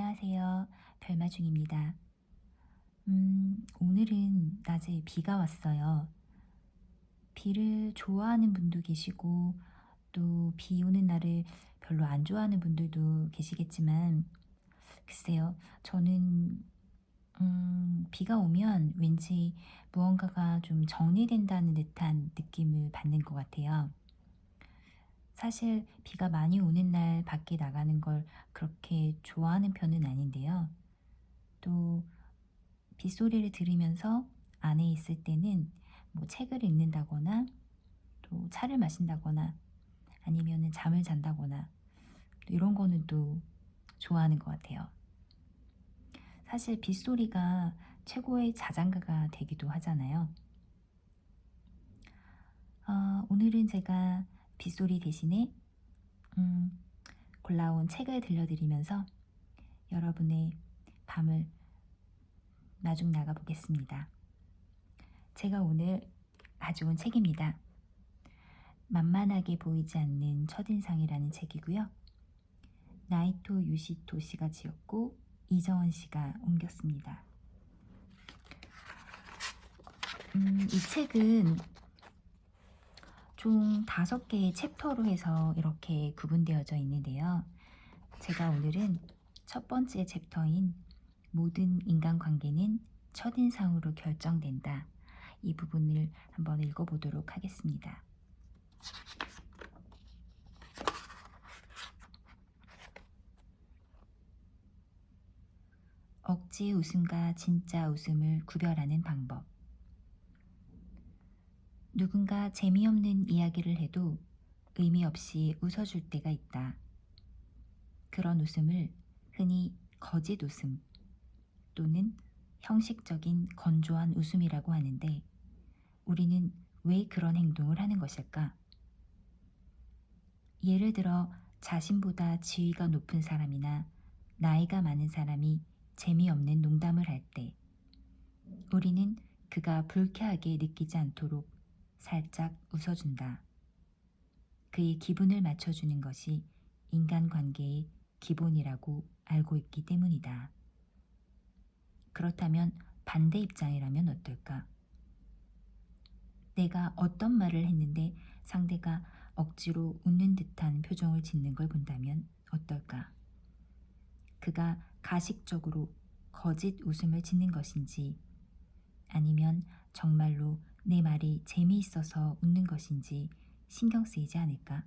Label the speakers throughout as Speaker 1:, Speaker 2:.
Speaker 1: 안녕하세요. 별마중입니다. 오늘은 낮에 비가 왔어요. 비를 좋아하는 분도 계시고, 또 비 오는 날을 별로 안 좋아하는 분들도 계시겠지만, 글쎄요, 저는, 비가 오면 왠지 무언가가 좀 정리된다는 듯한 느낌을 받는 것 같아요. 사실 비가 많이 오는 날 밖에 나가는 걸 그렇게 좋아하는 편은 아닌데요. 또 빗소리를 들으면서 안에 있을 때는 뭐 책을 읽는다거나 또 차를 마신다거나 아니면은 잠을 잔다거나 또 이런 거는 또 좋아하는 것 같아요. 사실 빗소리가 최고의 자장가가 되기도 하잖아요. 오늘은 제가 빗소리 대신에 음, 골라온 책을 들려드리면서 여러분의 밤을 마중 나가 보겠습니다. 제가 오늘 가져온 책입니다. 만만하게 보이지 않는 첫인상이라는 책이고요. 나이토 유시토 씨가 지었고 이정원 씨가 옮겼습니다. 이 책은 총 5개의 챕터로 해서 이렇게 구분되어져 있는데요. 제가 오늘은 첫 번째 챕터인 모든 인간관계는 첫인상으로 결정된다. 이 부분을 한번 읽어보도록 하겠습니다. 억지 웃음과 진짜 웃음을 구별하는 방법. 누군가 재미없는 이야기를 해도 의미 없이 웃어줄 때가 있다. 그런 웃음을 흔히 거짓 웃음 또는 형식적인 건조한 웃음이라고 하는데 우리는 왜 그런 행동을 하는 것일까? 예를 들어 자신보다 지위가 높은 사람이나 나이가 많은 사람이 재미없는 농담을 할 때 우리는 그가 불쾌하게 느끼지 않도록 살짝 웃어준다. 그의 기분을 맞춰주는 것이 인간관계의 기본이라고 알고 있기 때문이다. 그렇다면 반대 입장이라면 어떨까? 내가 어떤 말을 했는데 상대가 억지로 웃는 듯한 표정을 짓는 걸 본다면 어떨까? 그가 가식적으로 거짓 웃음을 짓는 것인지 아니면 정말로 내 말이 재미있어서 웃는 것인지 신경 쓰이지 않을까?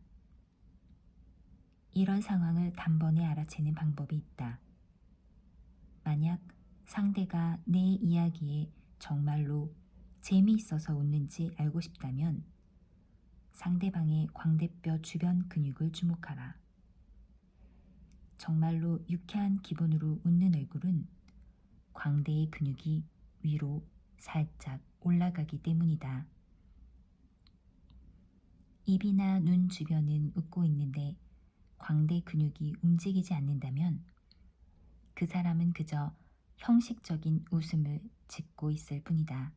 Speaker 1: 이런 상황을 단번에 알아채는 방법이 있다. 만약 상대가 내 이야기에 정말로 재미있어서 웃는지 알고 싶다면 상대방의 광대뼈 주변 근육을 주목하라. 정말로 유쾌한 기분으로 웃는 얼굴은 광대의 근육이 위로 살짝 올라가기 때문이다. 입이나 눈 주변은 웃고 있는데 광대 근육이 움직이지 않는다면 그 사람은 그저 형식적인 웃음을 짓고 있을 뿐이다.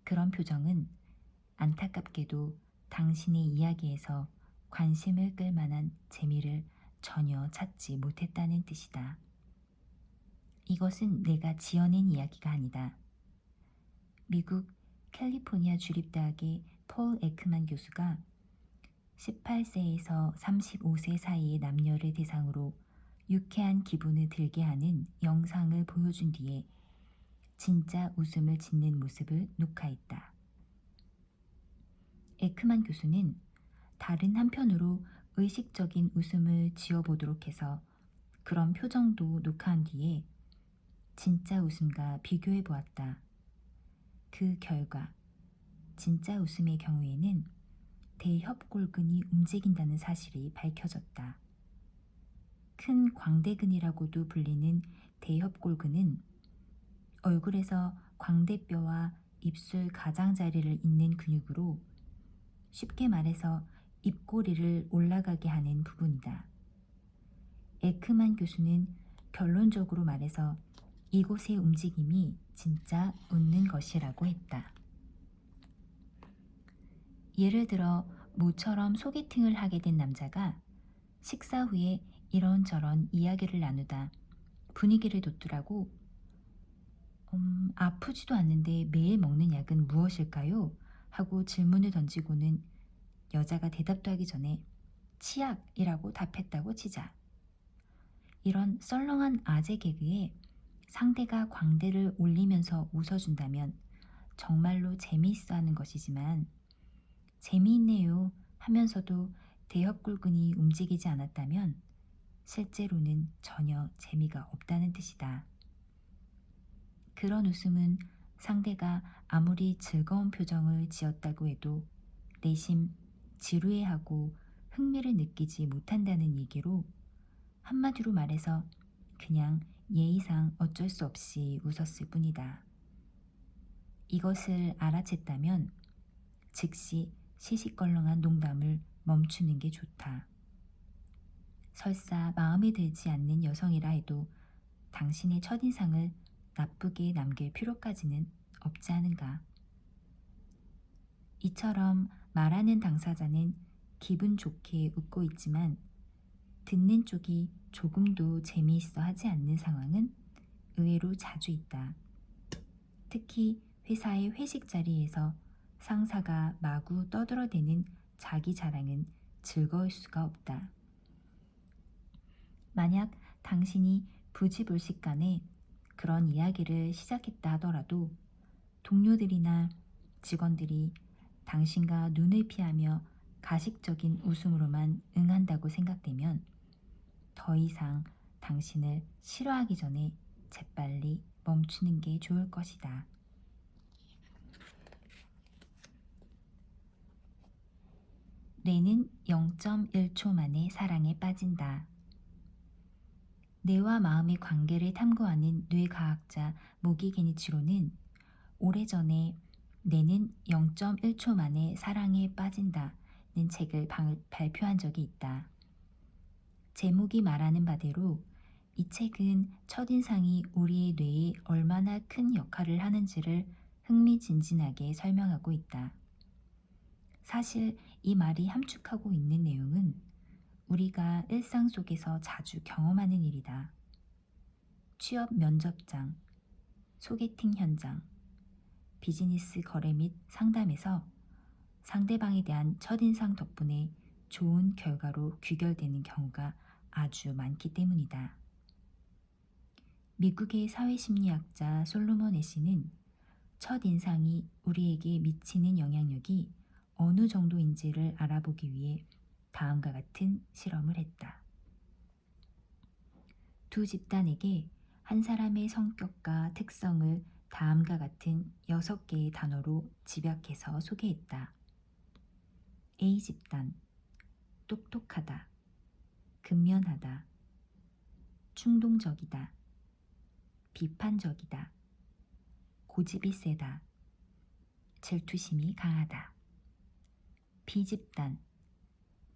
Speaker 1: 그런 표정은 안타깝게도 당신의 이야기에서 관심을 끌 만한 재미를 전혀 찾지 못했다는 뜻이다. 이것은 내가 지어낸 이야기가 아니다. 미국 캘리포니아 주립대학의 폴 에크만 교수가 18세에서 35세 사이의 남녀를 대상으로 유쾌한 기분을 들게 하는 영상을 보여준 뒤에 진짜 웃음을 짓는 모습을 녹화했다. 에크만 교수는 다른 한편으로 의식적인 웃음을 지어보도록 해서 그런 표정도 녹화한 뒤에 진짜 웃음과 비교해 보았다. 그 결과 진짜 웃음의 경우에는 대협골근이 움직인다는 사실이 밝혀졌다. 큰 광대근이라고도 불리는 대협골근은 얼굴에서 광대뼈와 입술 가장자리를 잇는 근육으로 쉽게 말해서 입꼬리를 올라가게 하는 부분이다. 에크만 교수는 결론적으로 말해서 이곳의 움직임이 진짜 웃는 것이라고 했다. 예를 들어 모처럼 소개팅을 하게 된 남자가 식사 후에 이런저런 이야기를 나누다 분위기를 돋두라고 아프지도 않는데 매일 먹는 약은 무엇일까요? 하고 질문을 던지고는 여자가 대답도 하기 전에 치약이라고 답했다고 치자. 이런 썰렁한 아재 개그에 상대가 광대를 올리면서 웃어준다면 정말로 재미있어 하는 것이지만 재미있네요 하면서도 대역굴근이 움직이지 않았다면 실제로는 전혀 재미가 없다는 뜻이다. 그런 웃음은 상대가 아무리 즐거운 표정을 지었다고 해도 내심 지루해하고 흥미를 느끼지 못한다는 얘기로 한마디로 말해서 그냥 예의상 어쩔 수 없이 웃었을 뿐이다. 이것을 알아챘다면 즉시 시시껄렁한 농담을 멈추는 게 좋다. 설사 마음에 들지 않는 여성이라 해도 당신의 첫인상을 나쁘게 남길 필요까지는 없지 않은가. 이처럼 말하는 당사자는 기분 좋게 웃고 있지만 듣는 쪽이 조금도 재미있어 하지 않는 상황은 의외로 자주 있다. 특히 회사의 회식 자리에서 상사가 마구 떠들어대는 자기 자랑은 즐거울 수가 없다. 만약 당신이 부지불식간에 그런 이야기를 시작했다 하더라도 동료들이나 직원들이 당신과 눈을 피하며 가식적인 웃음으로만 응한다고 생각되면 더 이상 당신을 싫어하기 전에 재빨리 멈추는 게 좋을 것이다. 뇌는 0.1초 만에 사랑에 빠진다. 뇌와 마음의 관계를 탐구하는 뇌과학자 모기 게니치로는 오래전에 뇌는 0.1초 만에 사랑에 빠진다는 책을 발표한 적이 있다. 제목이 말하는 바대로 이 책은 첫인상이 우리의 뇌에 얼마나 큰 역할을 하는지를 흥미진진하게 설명하고 있다. 사실 이 말이 함축하고 있는 내용은 우리가 일상 속에서 자주 경험하는 일이다. 취업 면접장, 소개팅 현장, 비즈니스 거래 및 상담에서 상대방에 대한 첫인상 덕분에 좋은 결과로 귀결되는 경우가 아주 많기 때문이다. 미국의 사회심리학자 솔로몬 애쉬는 첫인상이 우리에게 미치는 영향력이 어느 정도인지를 알아보기 위해 다음과 같은 실험을 했다. 두 집단에게 한 사람의 성격과 특성을 다음과 같은 6개의 단어로 집약해서 소개했다. A 집단, 똑똑하다, 근면하다, 충동적이다, 비판적이다, 고집이 세다, 질투심이 강하다. B 집단,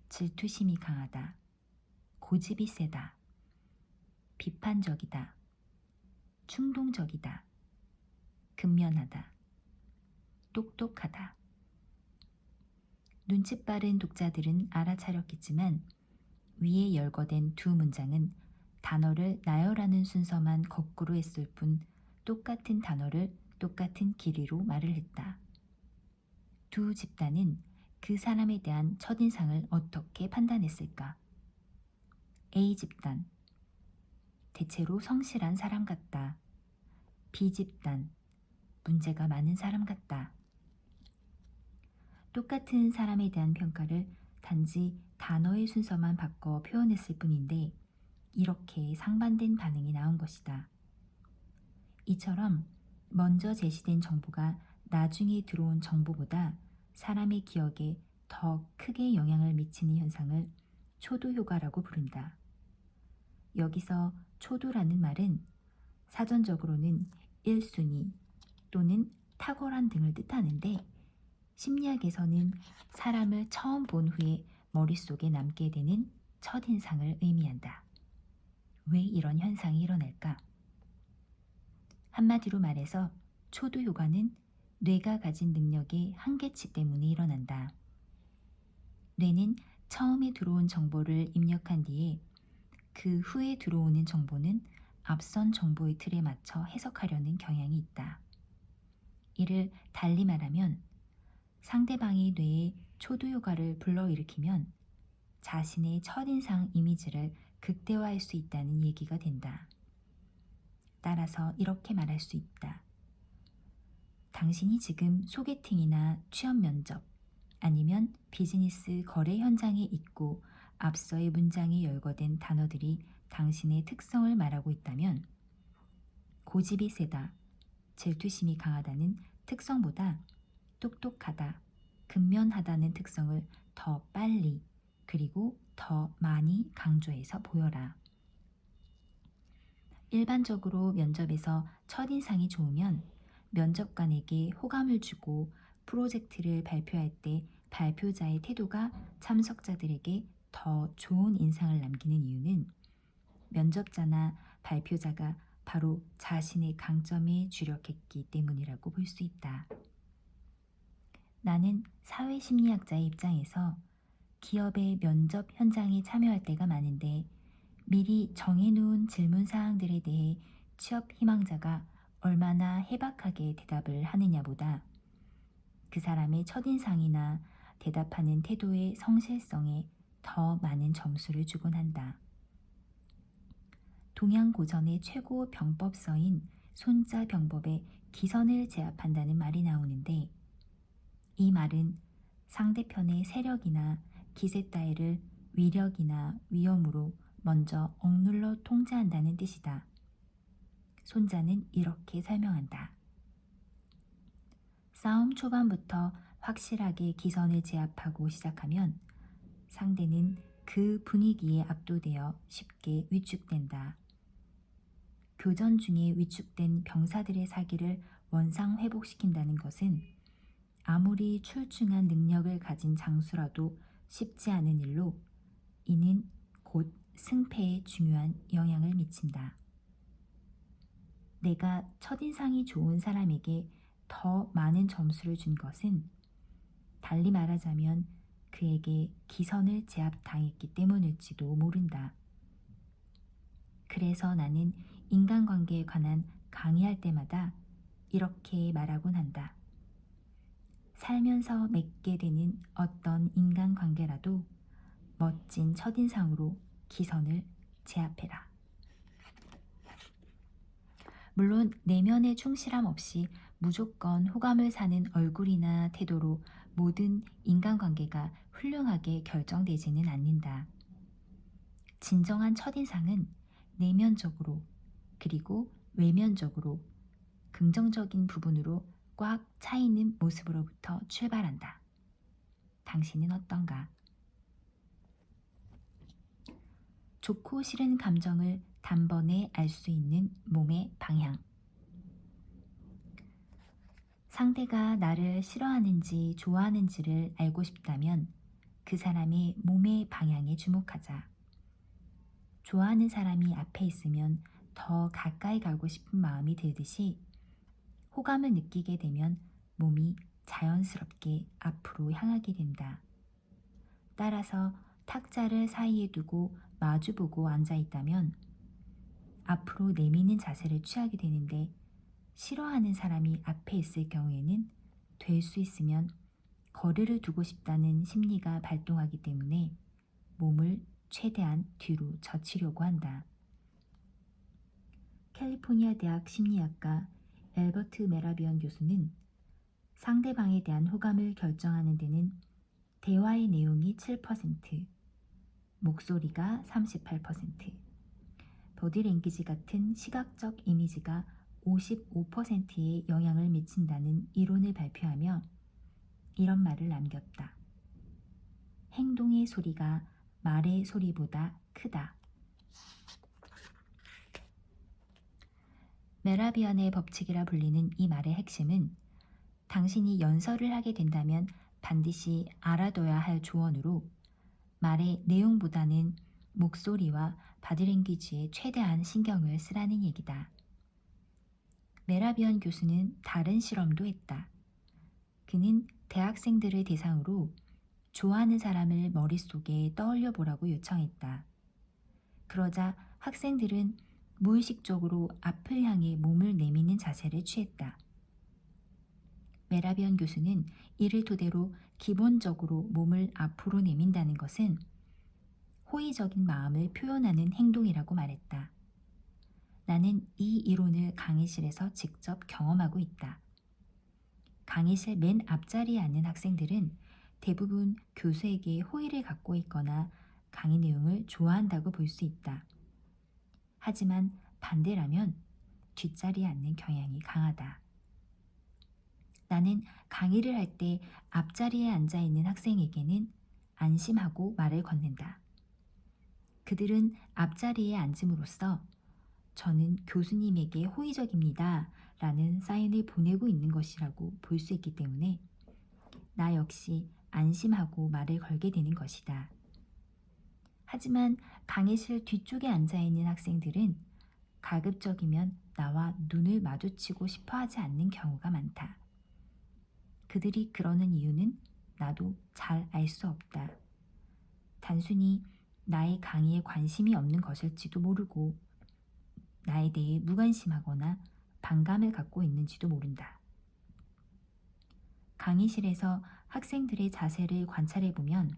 Speaker 1: 질투심이 강하다, 고집이 세다, 비판적이다, 충동적이다, 근면하다, 똑똑하다. 눈치 빠른 독자들은 알아차렸겠지만 위에 열거된 두 문장은 단어를 나열하는 순서만 거꾸로 했을 뿐 똑같은 단어를 똑같은 길이로 말을 했다. 두 집단은 그 사람에 대한 첫인상을 어떻게 판단했을까? A 집단, 대체로 성실한 사람 같다. B 집단, 문제가 많은 사람 같다. 똑같은 사람에 대한 평가를 단지 단어의 순서만 바꿔 표현했을 뿐인데 이렇게 상반된 반응이 나온 것이다. 이처럼 먼저 제시된 정보가 나중에 들어온 정보보다 사람의 기억에 더 크게 영향을 미치는 현상을 초도 효과라고 부른다. 여기서 초도라는 말은 사전적으로는 1순위 또는 탁월한 등을 뜻하는데 심리학에서는 사람을 처음 본 후에 머릿속에 남게 되는 첫인상을 의미한다. 왜 이런 현상이 일어날까? 한마디로 말해서 초도 효과는 뇌가 가진 능력의 한계치 때문에 일어난다. 뇌는 처음에 들어온 정보를 입력한 뒤에 그 후에 들어오는 정보는 앞선 정보의 틀에 맞춰 해석하려는 경향이 있다. 이를 달리 말하면 상대방이 뇌에 초두 효과를 불러일으키면 자신의 첫인상 이미지를 극대화할 수 있다는 얘기가 된다. 따라서 이렇게 말할 수 있다. 당신이 지금 소개팅이나 취업 면접 아니면 비즈니스 거래 현장에 있고 앞서의 문장에 열거된 단어들이 당신의 특성을 말하고 있다면 고집이 세다, 질투심이 강하다는 특성보다 똑똑하다, 근면하다는 특성을 더 빨리 그리고 더 많이 강조해서 보여라. 일반적으로 면접에서 첫인상이 좋으면 면접관에게 호감을 주고 프로젝트를 발표할 때 발표자의 태도가 참석자들에게 더 좋은 인상을 남기는 이유는 면접자나 발표자가 바로 자신의 강점에 주력했기 때문이라고 볼 수 있다. 나는 사회심리학자의 입장에서 기업의 면접 현장에 참여할 때가 많은데 미리 정해놓은 질문 사항들에 대해 취업 희망자가 얼마나 해박하게 대답을 하느냐보다 그 사람의 첫인상이나 대답하는 태도의 성실성에 더 많은 점수를 주곤 한다. 동양고전의 최고 병법서인 손자병법에 기선을 제압한다는 말이 나오는데 이 말은 상대편의 세력이나 기세 따위를 위력이나 위험으로 먼저 억눌러 통제한다는 뜻이다. 손자는 이렇게 설명한다. 싸움 초반부터 확실하게 기선을 제압하고 시작하면 상대는 그 분위기에 압도되어 쉽게 위축된다. 교전 중에 위축된 병사들의 사기를 원상 회복시킨다는 것은 아무리 출중한 능력을 가진 장수라도 쉽지 않은 일로 이는 곧 승패에 중요한 영향을 미친다. 내가 첫인상이 좋은 사람에게 더 많은 점수를 준 것은 달리 말하자면 그에게 기선을 제압당했기 때문일지도 모른다. 그래서 나는 인간관계에 관한 강의할 때마다 이렇게 말하곤 한다. 살면서 맺게 되는 어떤 인간관계라도 멋진 첫인상으로 기선을 제압해라. 물론 내면의 충실함 없이 무조건 호감을 사는 얼굴이나 태도로 모든 인간관계가 훌륭하게 결정되지는 않는다. 진정한 첫인상은 내면적으로 그리고 외면적으로 긍정적인 부분으로 꽉 차있는 모습으로부터 출발한다. 당신은 어떤가? 좋고 싫은 감정을 단번에 알 수 있는 몸의 방향. 상대가 나를 싫어하는지 좋아하는지를 알고 싶다면 그 사람의 몸의 방향에 주목하자. 좋아하는 사람이 앞에 있으면 더 가까이 가고 싶은 마음이 들듯이 호감을 느끼게 되면 몸이 자연스럽게 앞으로 향하게 된다. 따라서 탁자를 사이에 두고 마주보고 앉아 있다면 앞으로 내미는 자세를 취하게 되는데 싫어하는 사람이 앞에 있을 경우에는 될 수 있으면 거리를 두고 싶다는 심리가 발동하기 때문에 몸을 최대한 뒤로 젖히려고 한다. 캘리포니아 대학 심리학과 앨버트 메라비언 교수는 상대방에 대한 호감을 결정하는 데는 대화의 내용이 7%, 목소리가 38%, 보디랭귀지 같은 시각적 이미지가 55%의 영향을 미친다는 이론을 발표하며 이런 말을 남겼다. 행동의 소리가 말의 소리보다 크다. 메라비안의 법칙이라 불리는 이 말의 핵심은 당신이 연설을 하게 된다면 반드시 알아둬야 할 조언으로 말의 내용보다는 목소리와 바디랭귀지에 최대한 신경을 쓰라는 얘기다. 메라비언 교수는 다른 실험도 했다. 그는 대학생들을 대상으로 좋아하는 사람을 머릿속에 떠올려 보라고 요청했다. 그러자 학생들은 무의식적으로 앞을 향해 몸을 내미는 자세를 취했다. 메라비언 교수는 이를 토대로 기본적으로 몸을 앞으로 내민다는 것은 호의적인 마음을 표현하는 행동이라고 말했다. 나는 이 이론을 강의실에서 직접 경험하고 있다. 강의실 맨 앞자리에 앉는 학생들은 대부분 교수에게 호의를 갖고 있거나 강의 내용을 좋아한다고 볼 수 있다. 하지만 반대라면 뒷자리에 앉는 경향이 강하다. 나는 강의를 할 때 앞자리에 앉아 있는 학생에게는 안심하고 말을 건넨다. 그들은 앞자리에 앉음으로써 저는 교수님에게 호의적입니다 라는 사인을 보내고 있는 것이라고 볼 수 있기 때문에 나 역시 안심하고 말을 걸게 되는 것이다. 하지만 강의실 뒤쪽에 앉아있는 학생들은 가급적이면 나와 눈을 마주치고 싶어 하지 않는 경우가 많다. 그들이 그러는 이유는 나도 잘 알 수 없다. 단순히 나의 강의에 관심이 없는 것일지도 모르고 나에 대해 무관심하거나 반감을 갖고 있는지도 모른다. 강의실에서 학생들의 자세를 관찰해보면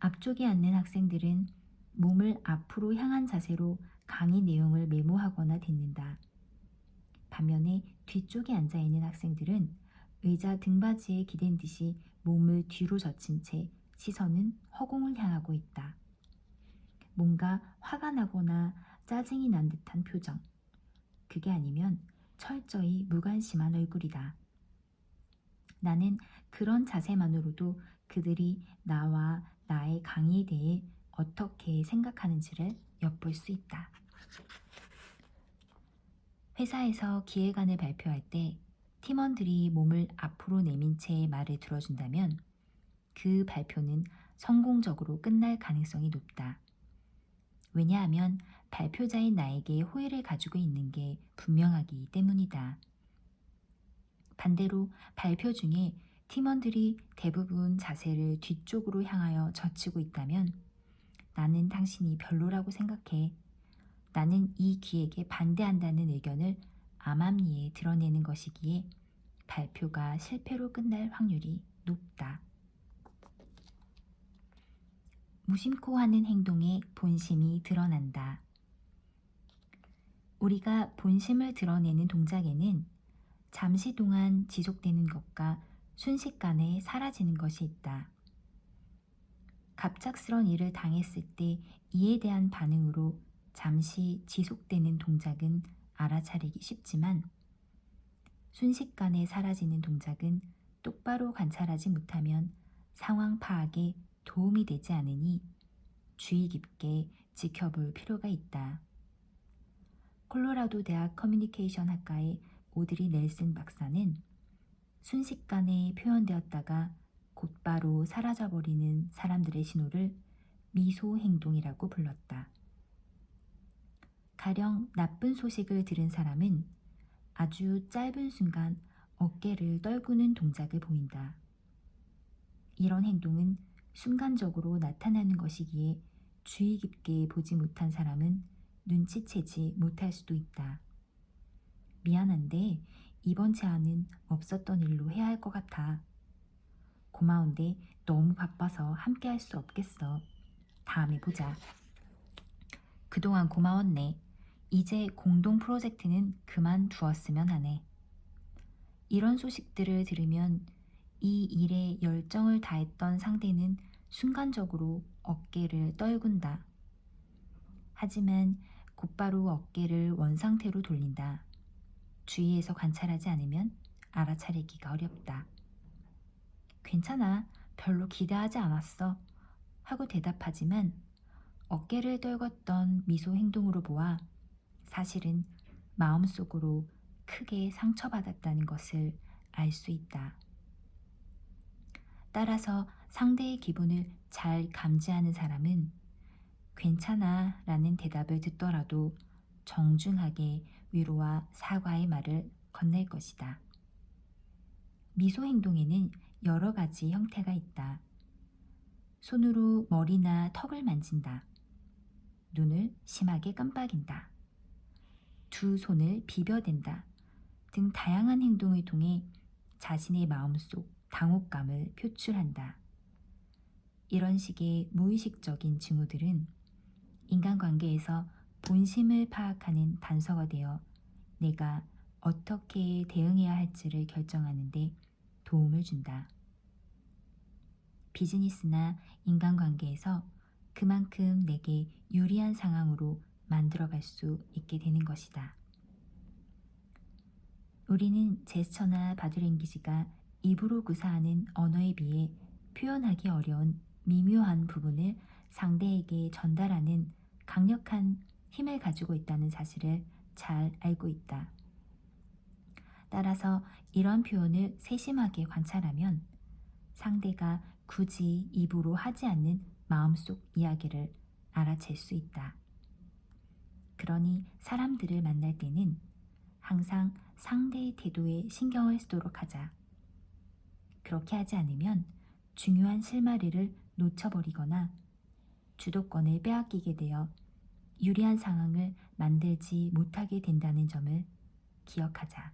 Speaker 1: 앞쪽에 앉는 학생들은 몸을 앞으로 향한 자세로 강의 내용을 메모하거나 듣는다. 반면에 뒤쪽에 앉아있는 학생들은 의자 등받이에 기댄 듯이 몸을 뒤로 젖힌 채 시선은 허공을 향하고 있다. 뭔가 화가 나거나 짜증이 난 듯한 표정. 그게 아니면 철저히 무관심한 얼굴이다. 나는 그런 자세만으로도 그들이 나와 나의 강의에 대해 어떻게 생각하는지를 엿볼 수 있다. 회사에서 기획안을 발표할 때 팀원들이 몸을 앞으로 내민 채 말을 들어준다면 그 발표는 성공적으로 끝날 가능성이 높다. 왜냐하면 발표자인 나에게 호의를 가지고 있는 게 분명하기 때문이다. 반대로 발표 중에 팀원들이 대부분 자세를 뒤쪽으로 향하여 젖히고 있다면 나는 당신이 별로라고 생각해. 나는 이 기획에 반대한다는 의견을 암암리에 드러내는 것이기에 발표가 실패로 끝날 확률이 높다. 무심코 하는 행동에 본심이 드러난다. 우리가 본심을 드러내는 동작에는 잠시 동안 지속되는 것과 순식간에 사라지는 것이 있다. 갑작스런 일을 당했을 때 이에 대한 반응으로 잠시 지속되는 동작은 알아차리기 쉽지만 순식간에 사라지는 동작은 똑바로 관찰하지 못하면 상황 파악에 도움이 되지 않으니 주의 깊게 지켜볼 필요가 있다. 콜로라도 대학 커뮤니케이션 학과의 오드리 넬슨 박사는 순식간에 표현되었다가 곧바로 사라져버리는 사람들의 신호를 미소 행동이라고 불렀다. 가령 나쁜 소식을 들은 사람은 아주 짧은 순간 어깨를 떨구는 동작을 보인다. 이런 행동은 순간적으로 나타나는 것이기에 주의 깊게 보지 못한 사람은 눈치채지 못할 수도 있다. 미안한데 이번 제안은 없었던 일로 해야 할 것 같아. 고마운데 너무 바빠서 함께 할 수 없겠어. 다음에 보자. 그동안 고마웠네. 이제 공동 프로젝트는 그만두었으면 하네. 이런 소식들을 들으면 이 일에 열정을 다했던 상대는 순간적으로 어깨를 떨군다. 하지만 곧바로 어깨를 원상태로 돌린다. 주위에서 관찰하지 않으면 알아차리기가 어렵다. 괜찮아. 별로 기대하지 않았어. 하고 대답하지만 어깨를 떨궜던 미소 행동으로 보아 사실은 마음속으로 크게 상처받았다는 것을 알 수 있다. 따라서 상대의 기분을 잘 감지하는 사람은 괜찮아 라는 대답을 듣더라도 정중하게 위로와 사과의 말을 건넬 것이다. 미소 행동에는 여러 가지 형태가 있다. 손으로 머리나 턱을 만진다. 눈을 심하게 깜빡인다, 두 손을 비벼댄다 등 다양한 행동을 통해 자신의 마음속 당혹감을 표출한다. 이런 식의 무의식적인 징후들은 인간관계에서 본심을 파악하는 단서가 되어 내가 어떻게 대응해야 할지를 결정하는 데 도움을 준다. 비즈니스나 인간관계에서 그만큼 내게 유리한 상황으로 만들어갈 수 있게 되는 것이다. 우리는 제스처나 바디랭귀지가 입으로 구사하는 언어에 비해 표현하기 어려운 미묘한 부분을 상대에게 전달하는 강력한 힘을 가지고 있다는 사실을 잘 알고 있다. 따라서 이런 표현을 세심하게 관찰하면 상대가 굳이 입으로 하지 않는 마음속 이야기를 알아챌 수 있다. 그러니 사람들을 만날 때는 항상 상대의 태도에 신경을 쓰도록 하자. 그렇게 하지 않으면 중요한 실마리를 놓쳐버리거나 주도권을 빼앗기게 되어 유리한 상황을 만들지 못하게 된다는 점을 기억하자.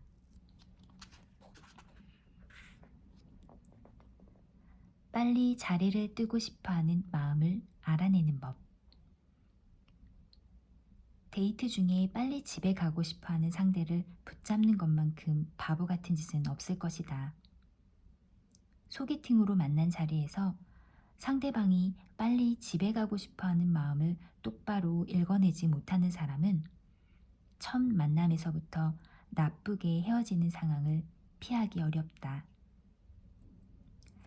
Speaker 1: 빨리 자리를 뜨고 싶어하는 마음을 알아내는 법. 데이트 중에 빨리 집에 가고 싶어하는 상대를 붙잡는 것만큼 바보 같은 짓은 없을 것이다. 소개팅으로 만난 자리에서 상대방이 빨리 집에 가고 싶어하는 마음을 똑바로 읽어내지 못하는 사람은 첫 만남에서부터 나쁘게 헤어지는 상황을 피하기 어렵다.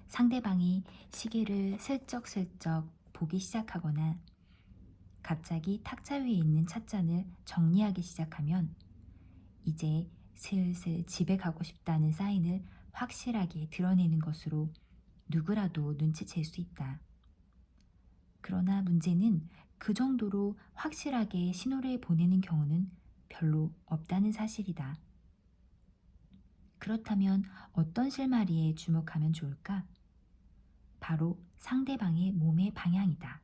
Speaker 1: 상대방이 시계를 슬쩍슬쩍 보기 시작하거나 갑자기 탁자 위에 있는 찻잔을 정리하기 시작하면 이제 슬슬 집에 가고 싶다는 사인을 확실하게 드러내는 것으로 누구라도 눈치챌 수 있다. 그러나 문제는 그 정도로 확실하게 신호를 보내는 경우는 별로 없다는 사실이다. 그렇다면 어떤 실마리에 주목하면 좋을까? 바로 상대방의 몸의 방향이다.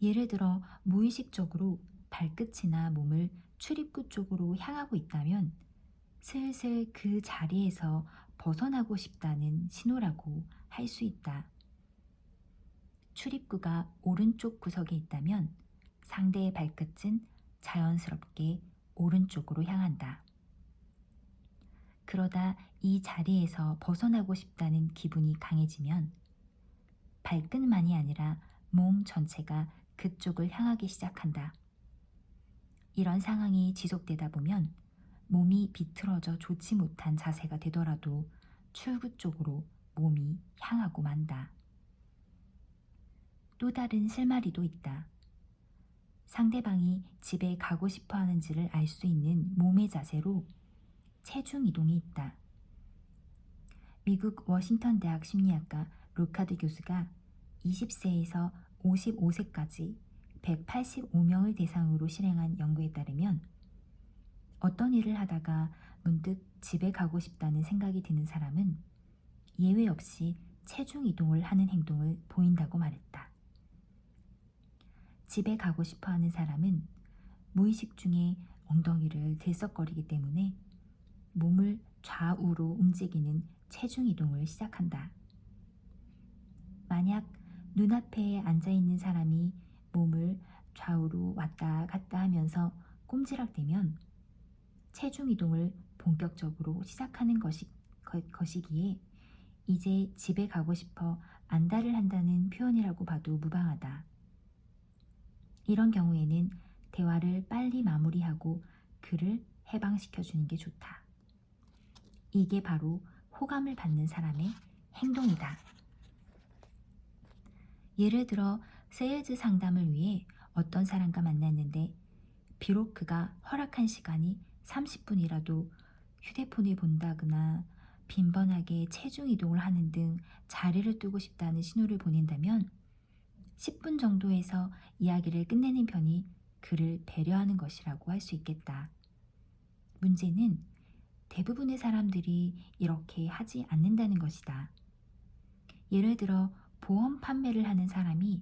Speaker 1: 예를 들어 무의식적으로 발끝이나 몸을 출입구 쪽으로 향하고 있다면 슬슬 그 자리에서 벗어나고 싶다는 신호라고 할 수 있다. 출입구가 오른쪽 구석에 있다면 상대의 발끝은 자연스럽게 오른쪽으로 향한다. 그러다 이 자리에서 벗어나고 싶다는 기분이 강해지면 발끝만이 아니라 몸 전체가 그쪽을 향하기 시작한다. 이런 상황이 지속되다 보면 몸이 비틀어져 좋지 못한 자세가 되더라도 출구 쪽으로 몸이 향하고 만다. 또 다른 실마리도 있다. 상대방이 집에 가고 싶어 하는지를 알 수 있는 몸의 자세로 체중 이동이 있다. 미국 워싱턴 대학 심리학과 로카드 교수가 20세에서 55세까지 185명을 대상으로 실행한 연구에 따르면 어떤 일을 하다가 문득 집에 가고 싶다는 생각이 드는 사람은 예외 없이 체중 이동을 하는 행동을 보인다고 말했다. 집에 가고 싶어 하는 사람은 무의식 중에 엉덩이를 들썩거리기 때문에 몸을 좌우로 움직이는 체중 이동을 시작한다. 만약 눈앞에 앉아있는 사람이 몸을 좌우로 왔다 갔다 하면서 꼼지락대면 체중 이동을 본격적으로 시작하는 것이기에 이제 집에 가고 싶어 안달을 한다는 표현이라고 봐도 무방하다. 이런 경우에는 대화를 빨리 마무리하고 그를 해방시켜주는 게 좋다. 이게 바로 호감을 받는 사람의 행동이다. 예를 들어 세일즈 상담을 위해 어떤 사람과 만났는데 비록 그가 허락한 시간이 30분이라도 휴대폰을 본다거나 빈번하게 체중 이동을 하는 등 자리를 뜨고 싶다는 신호를 보낸다면 10분 정도에서 이야기를 끝내는 편이 그를 배려하는 것이라고 할 수 있겠다. 문제는 대부분의 사람들이 이렇게 하지 않는다는 것이다. 예를 들어 보험 판매를 하는 사람이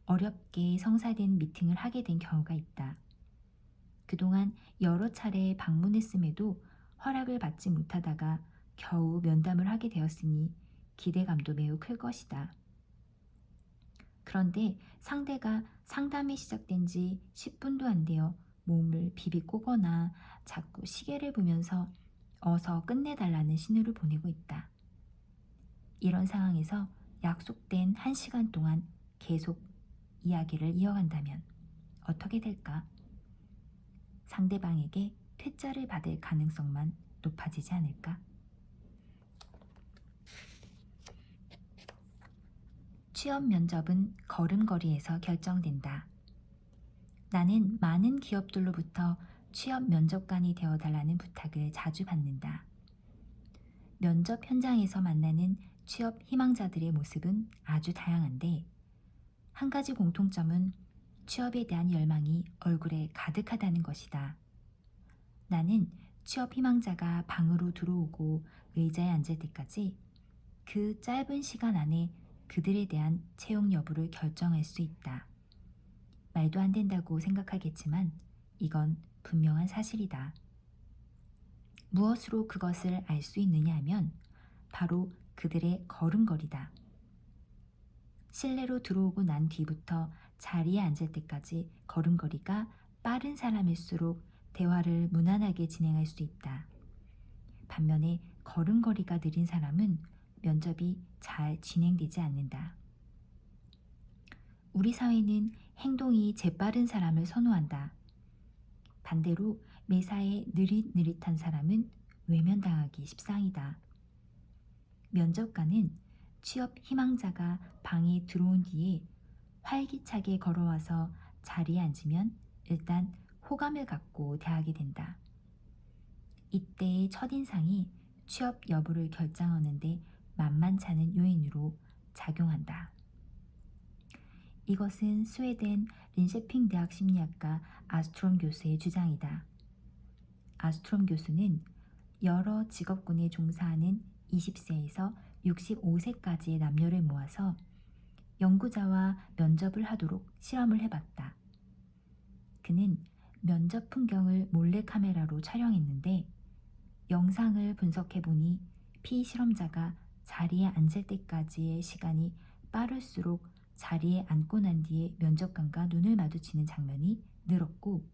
Speaker 1: 어렵게 성사된 미팅을 하게 된 경우가 있다. 그동안 여러 차례 방문했음에도 허락을 받지 못하다가 겨우 면담을 하게 되었으니 기대감도 매우 클 것이다. 그런데 상대가 상담이 시작된 지 10분도 안 되어 몸을 비비꼬거나 자꾸 시계를 보면서 어서 끝내달라는 신호를 보내고 있다. 이런 상황에서 약속된 1시간 동안 계속 이야기를 이어간다면 어떻게 될까? 상대방에게 퇴짜를 받을 가능성만 높아지지 않을까? 취업 면접은 걸음걸이에서 결정된다. 나는 많은 기업들로부터 취업 면접관이 되어달라는 부탁을 자주 받는다. 면접 현장에서 만나는 취업 희망자들의 모습은 아주 다양한데 한 가지 공통점은 취업에 대한 열망이 얼굴에 가득하다는 것이다. 나는 취업 희망자가 방으로 들어오고 의자에 앉을 때까지 그 짧은 시간 안에 그들에 대한 채용 여부를 결정할 수 있다. 말도 안 된다고 생각하겠지만 이건 분명한 사실이다. 무엇으로 그것을 알 수 있느냐 하면 바로 그들의 걸음걸이다. 실내로 들어오고 난 뒤부터 자리에 앉을 때까지 걸음걸이가 빠른 사람일수록 대화를 무난하게 진행할 수 있다. 반면에 걸음걸이가 느린 사람은 면접이 잘 진행되지 않는다. 우리 사회는 행동이 재빠른 사람을 선호한다. 반대로 매사에 느릿느릿한 사람은 외면당하기 십상이다. 면접관은 취업 희망자가 방에 들어온 뒤에 활기차게 걸어와서 자리에 앉으면 일단 호감을 갖고 대하게 된다. 이때의 첫인상이 취업 여부를 결정하는데 만만찮은 요인으로 작용한다. 이것은 스웨덴 린셰핑 대학 심리학과 아스트롬 교수의 주장이다. 아스트롬 교수는 여러 직업군에 종사하는 20세에서 65세까지의 남녀를 모아서 연구자와 면접을 하도록 실험을 해봤다. 그는 면접 풍경을 몰래카메라로 촬영했는데 영상을 분석해보니 피실험자가 자리에 앉을 때까지의 시간이 빠를수록 자리에 앉고 난 뒤에 면접관과 눈을 마주치는 장면이 늘었고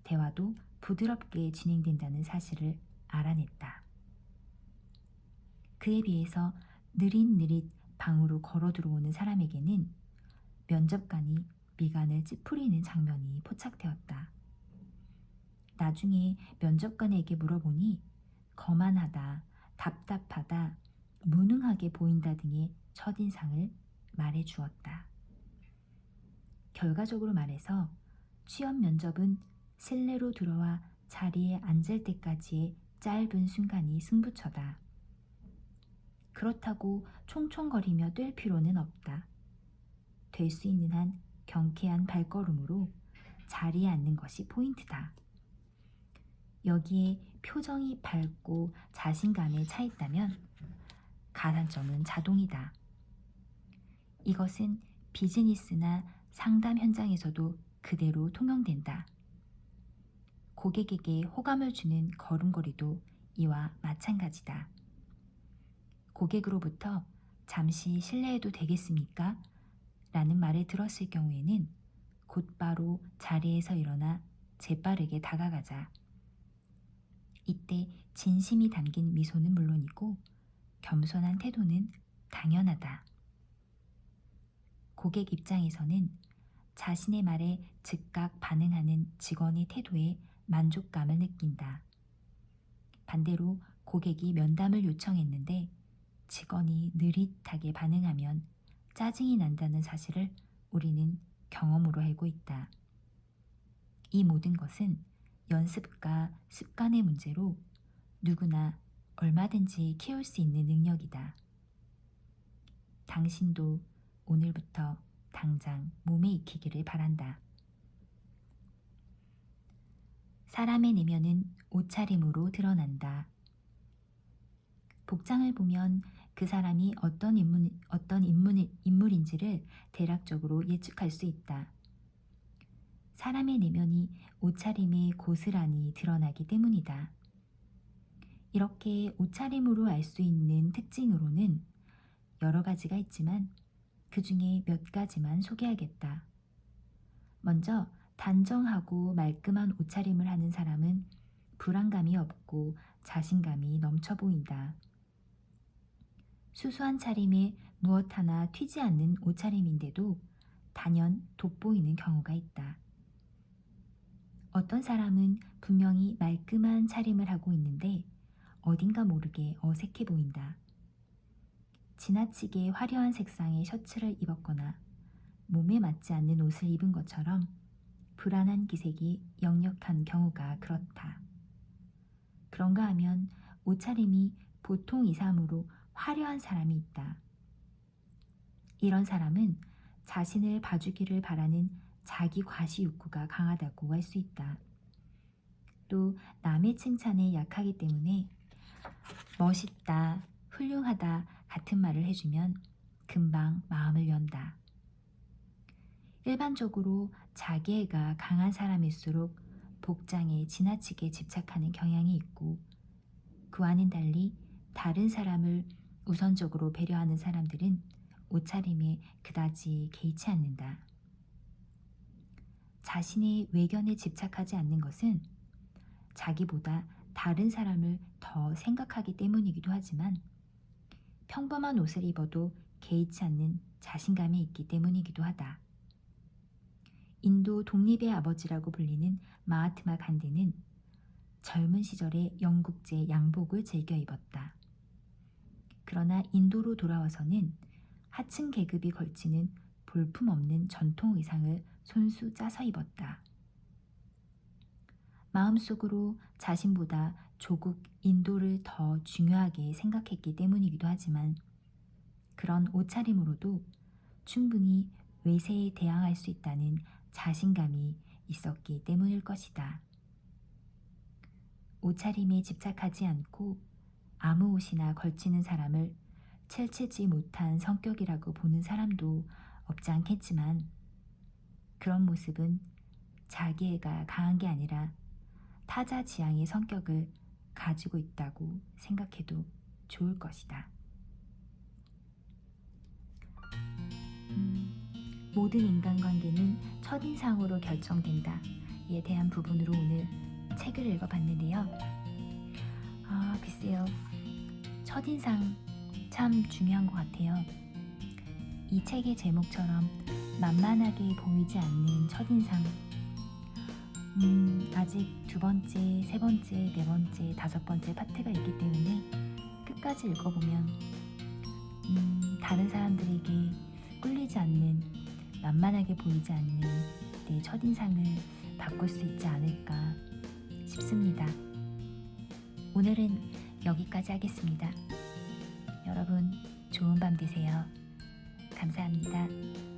Speaker 1: 대화도 부드럽게 진행된다는 사실을 알아냈다. 그에 비해서 느릿느릿 방으로 걸어 들어오는 사람에게는 면접관이 미간을 찌푸리는 장면이 포착되었다. 나중에 면접관에게 물어보니 거만하다, 답답하다, 무능하게 보인다 등의 첫인상을 말해 주었다. 결과적으로 말해서 취업 면접은 실내로 들어와 자리에 앉을 때까지의 짧은 순간이 승부처다. 그렇다고 총총거리며 뛸 필요는 없다. 될 수 있는 한 경쾌한 발걸음으로 자리에 앉는 것이 포인트다. 여기에 표정이 밝고 자신감에 차 있다면 가산점은 자동이다. 이것은 비즈니스나 상담 현장에서도 그대로 통용된다. 고객에게 호감을 주는 걸음걸이도 이와 마찬가지다. 고객으로부터 잠시 실례해도 되겠습니까? 라는 말을 들었을 경우에는 곧바로 자리에서 일어나 재빠르게 다가가자. 이때 진심이 담긴 미소는 물론이고 겸손한 태도는 당연하다. 고객 입장에서는 자신의 말에 즉각 반응하는 직원의 태도에 만족감을 느낀다. 반대로 고객이 면담을 요청했는데 직원이 느릿하게 반응하면 짜증이 난다는 사실을 우리는 경험으로 알고 있다. 이 모든 것은 연습과 습관의 문제로 누구나 얼마든지 키울 수 있는 능력이다. 당신도 오늘부터 당장 몸에 익히기를 바란다. 사람의 내면은 옷차림으로 드러난다. 복장을 보면 그 사람이 어떤 인물인지를 대략적으로 예측할 수 있다. 사람의 내면이 옷차림에 고스란히 드러나기 때문이다. 이렇게 옷차림으로 알 수 있는 특징으로는 여러 가지가 있지만 그 중에 몇 가지만 소개하겠다. 먼저 단정하고 말끔한 옷차림을 하는 사람은 불안감이 없고 자신감이 넘쳐 보인다. 수수한 차림에 무엇 하나 튀지 않는 옷차림인데도 단연 돋보이는 경우가 있다. 어떤 사람은 분명히 말끔한 차림을 하고 있는데 어딘가 모르게 어색해 보인다. 지나치게 화려한 색상의 셔츠를 입었거나 몸에 맞지 않는 옷을 입은 것처럼 불안한 기색이 역력한 경우가 그렇다. 그런가 하면 옷차림이 보통 이상으로 화려한 사람이 있다. 이런 사람은 자신을 봐주기를 바라는 자기 과시 욕구가 강하다고 할 수 있다. 또 남의 칭찬에 약하기 때문에 멋있다, 훌륭하다 같은 말을 해주면 금방 마음을 연다. 일반적으로 자기애가 강한 사람일수록 복장에 지나치게 집착하는 경향이 있고 그와는 달리 다른 사람을 우선적으로 배려하는 사람들은 옷차림에 그다지 개의치 않는다. 자신의 외견에 집착하지 않는 것은 자기보다 다른 사람을 더 생각하기 때문이기도 하지만 평범한 옷을 입어도 개의치 않는 자신감이 있기 때문이기도 하다. 인도 독립의 아버지라고 불리는 마하트마 간디는 젊은 시절에 영국제 양복을 즐겨 입었다. 그러나 인도로 돌아와서는 하층 계급이 걸치는 볼품없는 전통 의상을 손수 짜서 입었다. 마음속으로 자신보다 조국 인도를 더 중요하게 생각했기 때문이기도 하지만 그런 옷차림으로도 충분히 외세에 대항할 수 있다는 자신감이 있었기 때문일 것이다. 옷차림에 집착하지 않고 아무 옷이나 걸치는 사람을 첼치지 못한 성격이라고 보는 사람도 없지 않겠지만 그런 모습은 자기애가 강한 게 아니라 타자 지향의 성격을 가지고 있다고 생각해도 좋을 것이다. 모든 인간관계는 첫인상으로 결정된다에 대한 부분으로 오늘 책을 읽어봤는데요. 글쎄요. 첫인상 참 중요한 것 같아요. 이 책의 제목처럼 만만하게 보이지 않는 첫인상. 아직 두 번째, 세 번째, 네 번째, 다섯 번째 파트가 있기 때문에 끝까지 읽어보면 다른 사람들에게 꿀리지 않는, 만만하게 보이지 않는 내 첫인상을 바꿀 수 있지 않을까 싶습니다. 오늘은 여기까지 하겠습니다. 여러분 좋은 밤 되세요. 감사합니다.